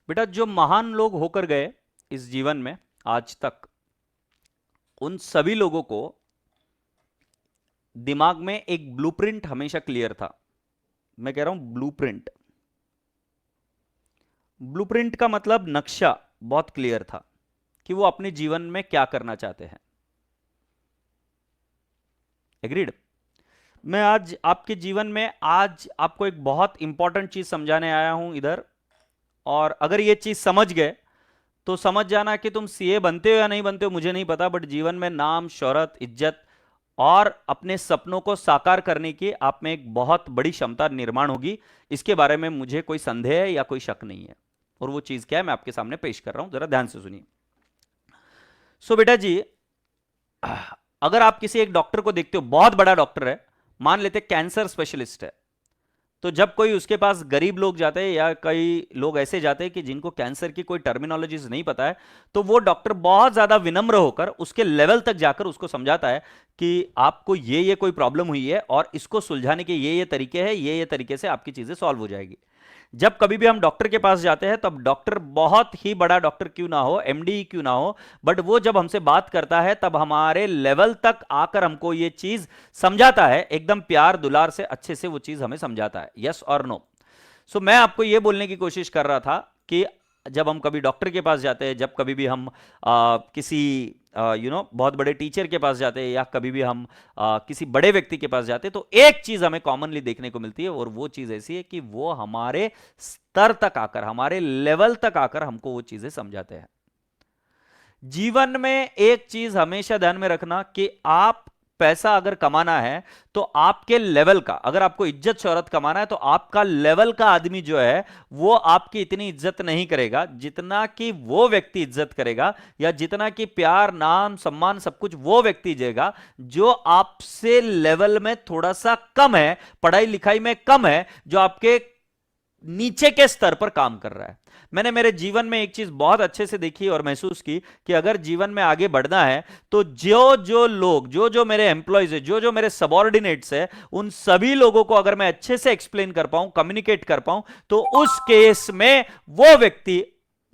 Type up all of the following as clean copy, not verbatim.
बेटा जो महान लोग होकर गए इस जीवन में आज तक, उन सभी लोगों को दिमाग में एक ब्लूप्रिंट हमेशा क्लियर था। मैं कह रहा हूं ब्लूप्रिंट। ब्लूप्रिंट का मतलब नक्शा बहुत क्लियर था कि वो अपने जीवन में क्या करना चाहते हैं। एग्रीड। मैं आज आपके जीवन में आज आपको एक बहुत इंपॉर्टेंट चीज समझाने आया हूं इधर। और अगर ये चीज समझ गए तो समझ जाना कि तुम सीए बनते हो या नहीं बनते हो मुझे नहीं पता, बट जीवन में नाम, शोहरत, इज्जत और अपने सपनों को साकार करने की आप में एक बहुत बड़ी क्षमता निर्माण होगी। इसके बारे में मुझे कोई संदेह है या कोई शक नहीं है। और वो चीज क्या है मैं आपके सामने पेश कर रहा हूं, जरा ध्यान से सुनिए। सो बेटा जी, अगर आप किसी एक डॉक्टर को देखते हो, बहुत बड़ा डॉक्टर है, मान लेते कैंसर स्पेशलिस्ट है, तो जब कोई उसके पास गरीब लोग जाते हैं या कई लोग ऐसे जाते हैं कि जिनको कैंसर की कोई टर्मिनोलॉजीज नहीं पता है, तो वो डॉक्टर बहुत ज्यादा विनम्र होकर उसके लेवल तक जाकर उसको समझाता है कि आपको ये कोई प्रॉब्लम हुई है और इसको सुलझाने के ये तरीके हैं, ये तरीके से आपकी चीजें सॉल्व हो जाएगी। जब कभी भी हम डॉक्टर के पास जाते हैं तब डॉक्टर बहुत ही बड़ा डॉक्टर क्यों ना हो, एमडी क्यों ना हो, बट वो जब हमसे बात करता है तब हमारे लेवल तक आकर हमको ये चीज समझाता है, एकदम प्यार दुलार से अच्छे से वो चीज हमें समझाता है। यस और नो। सो मैं आपको ये बोलने की कोशिश कर रहा था कि जब हम कभी डॉक्टर के पास जाते हैं, जब कभी भी हम किसी बहुत बड़े टीचर के पास जाते हैं या कभी भी हम किसी बड़े व्यक्ति के पास जाते हैं, तो एक चीज हमें कॉमनली देखने को मिलती है और वो चीज ऐसी है कि वो हमारे स्तर तक आकर, हमारे लेवल तक आकर हमको वो चीजें समझाते हैं। जीवन में एक चीज हमेशा ध्यान में रखना कि आप पैसा अगर कमाना है तो आपके लेवल का, अगर आपको इज्जत शोहरत कमाना है तो आपका लेवल का आदमी जो है वो आपकी इतनी इज्जत नहीं करेगा जितना कि वो व्यक्ति इज्जत करेगा, या जितना कि प्यार, नाम, सम्मान सब कुछ वो व्यक्ति देगा जो आपसे लेवल में थोड़ा सा कम है, पढ़ाई लिखाई में कम है, जो आपके नीचे के स्तर पर काम कर रहा है। मैंने मेरे जीवन में एक चीज बहुत अच्छे से देखी और महसूस की कि अगर जीवन में आगे बढ़ना है तो जो जो लोग, जो जो मेरे एम्प्लॉयज है, जो जो मेरे सबॉर्डिनेट्स है, उन सभी लोगों को अगर मैं अच्छे से एक्सप्लेन कर पाऊं, कम्युनिकेट कर पाऊं, तो उस केस में वो व्यक्ति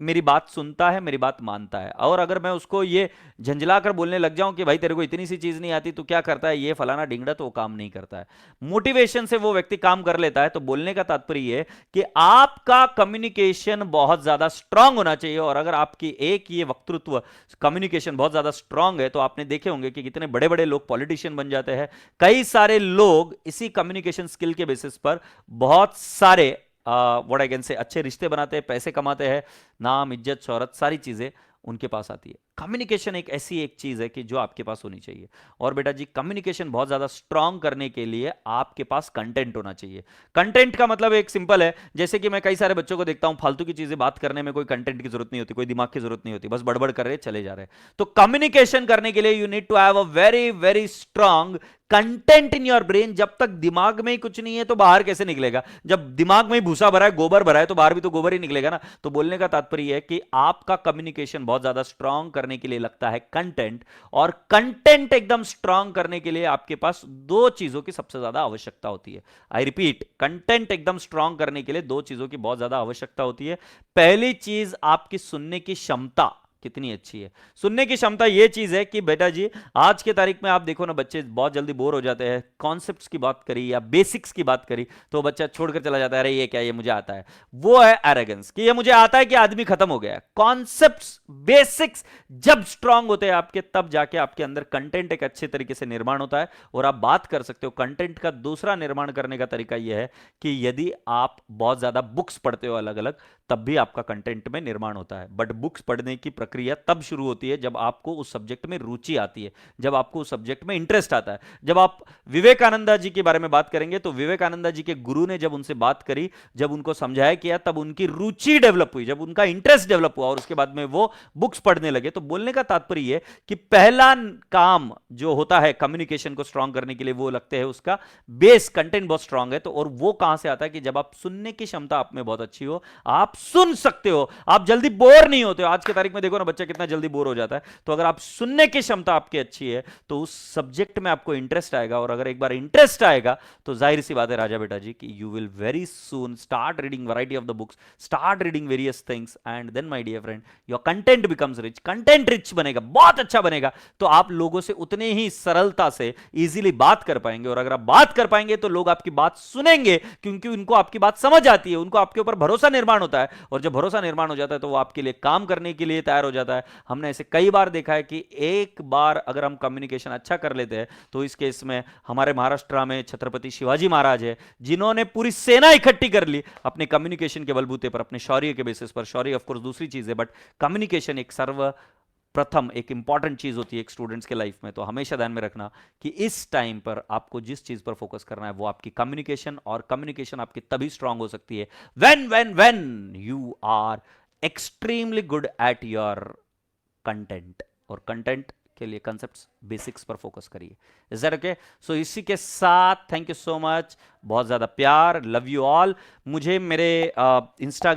मेरी बात सुनता है, मेरी बात मानता है। और अगर मैं उसको ये झंझला कर बोलने लग जाऊं कि भाई तेरे को इतनी सी चीज नहीं आती, तू क्या करता है, ये फलाना ढिंगड़ा, तो वो काम नहीं करता है। मोटिवेशन से वो व्यक्ति काम कर लेता है। तो बोलने का तात्पर्य है कि आपका कम्युनिकेशन बहुत ज्यादा स्ट्रांग होना चाहिए। और अगर आपकी एक ये वक्तृत्व कम्युनिकेशन बहुत ज्यादा स्ट्रांग है तो आपने देखे होंगे कि कितने बड़े बड़े लोग पॉलिटिशियन बन जाते हैं। कई सारे लोग इसी कम्युनिकेशन स्किल के बेसिस पर बहुत सारे व्हाट आई कैन से अच्छे रिश्ते बनाते हैं, पैसे कमाते हैं, नाम, इज्जत, शोहरत, सारी चीजें उनके पास आती है। कम्युनिकेशन एक ऐसी एक चीज है कि जो आपके पास होनी चाहिए। और बेटा जी, कम्युनिकेशन बहुत ज्यादा स्ट्रांग करने के लिए आपके पास कंटेंट होना चाहिए। कंटेंट का मतलब एक सिंपल है, जैसे कि मैं कई सारे बच्चों को देखता हूं, फालतू की चीजें बात करने में कोई कंटेंट की जरूरत नहीं होती, कोई दिमाग की जरूरत नहीं होती, बस बड़बड़ कर रहे चले जा रहे हैं। तो कम्युनिकेशन करने के लिए you need to have a very very strong content in your brain. जब तक दिमाग में ही कुछ नहीं है तो बाहर कैसे निकलेगा? जब दिमाग में ही भूसा भरा है, गोबर भरा है, तो बाहर भी तो गोबर ही निकलेगा ना। तो बोलने का तात्पर्य है कि आपका कम्युनिकेशन बहुत ज्यादा स्ट्रांग करने के लिए लगता है कंटेंट। और कंटेंट एकदम स्ट्रांग करने के लिए आपके पास दो चीजों की सबसे ज्यादा आवश्यकता होती है। आई रिपीट, कंटेंट एकदम स्ट्रांग करने के लिए दो चीजों की बहुत ज्यादा आवश्यकता होती है। पहली चीज, आपकी सुनने की क्षमता कितनी अच्छी है। सुनने की क्षमता यह चीज है कि बेटा जी, आज के तारीख में आप देखो ना, बच्चे बहुत जल्दी बोर हो जाते हैं। कॉन्सेप्ट्स की बात करी या बेसिक्स की बात करी तो बच्चा छोड़कर चला जाता है, अरे ये क्या, ये मुझे आता है। वो है एरोगेंस कि ये मुझे आता है, कि आदमी खत्म हो गया है। कॉन्सेप्ट्स, बेसिक्स जब स्ट्रांग होते हैं आपके, तब जाके आपके अंदर कंटेंट एक अच्छे तरीके से निर्माण होता है और आप बात कर सकते हो। कंटेंट का दूसरा निर्माण करने का तरीका यह है कि यदि आप बहुत ज्यादा बुक्स पढ़ते हो अलग अलग, तब भी आपका कंटेंट में निर्माण होता है। बट बुक्स पढ़ने की प्रक्रिया तब शुरू होती है जब आपको उस सब्जेक्ट में रुचि आती है, जब आपको उस सब्जेक्ट में इंटरेस्ट आता है। जब आप विवेकानंदा जी के बारे में बात करेंगे तो विवेकानंदा जी के गुरु ने जब उनसे बात करी, जब उनको समझाया किया, तब उनकी रुचि डेवलप हुई, जब उनका इंटरेस्ट डेवलप हुआ और उसके बाद में वो बुक्स पढ़ने लगे। तो बोलने का तात्पर्य है कि पहला काम जो होता है कम्युनिकेशन को स्ट्रांग करने के लिए, वो लगते है उसका बेस कंटेंट बहुत स्ट्रांग है। तो और वो कहां से आता है कि जब आप सुनने की क्षमता आप में बहुत अच्छी हो, आप सुन सकते हो, आप जल्दी बोर नहीं होते हो। आज की तारीख में देखो ना, ना बच्चा कितना जल्दी बोर हो जाता है। तो अगर आप सुनने की क्षमता आपकी अच्छी है तो उस सब्जेक्ट में आपको इंटरेस्ट आएगा, और अगर एक बार इंटरेस्ट आएगा तो जाहिर सी बात है राजा बेटा जी कि you will very soon start reading variety of the books, start reading various things, and then my dear friend your content becomes rich. Content rich बनेगा, बहुत अच्छा बनेगा, तो आप लोगों से उतने ही सरलता से इजीली बात कर पाएंगे। और अगर आप बात कर पाएंगे तो लोग आपकी बात सुनेंगे, क्योंकि उनको आपकी बात समझ आती है, उनको आपके ऊपर भरोसा निर्माण होता है, और जब भरोसा निर्माण हो जाता है तो वो आपके लिए काम करने के लिए तैयार हो जाता है। हमने ऐसे कई बार देखा है कि एक बार अगर हम कम्युनिकेशन अच्छा कर लेते हैं तो इस केस में हमारे महाराष्ट्र में छत्रपति शिवाजी महाराज है, जिन्होंने पूरी सेना इकट्ठी कर ली अपने कम्युनिकेशन के बलबूते पर, अपने शौर्य के बेसिस पर। शौर्य ऑफ कोर्स दूसरी चीज है, बट कम्युनिकेशन एक सर्व प्रथम एक इंपॉर्टेंट चीज होती है एक स्टूडेंट्स के लाइफ में। तो हमेशा ध्यान में रखना कि इस टाइम पर आपको जिस चीज पर फोकस करना है वो आपकी कम्युनिकेशन, और कम्युनिकेशन आपकी तभी स्ट्रांग हो सकती है when you are extremely good at your content. और कंटेंट के लिए कंसेप्ट्स बेसिक्स पर फोकस करिए। Is that okay? सो इसी के साथ थैंक यू सो मच, बहुत ज्यादा प्यार, लव यू ऑल। मुझे मेरे इंस्टाग्राम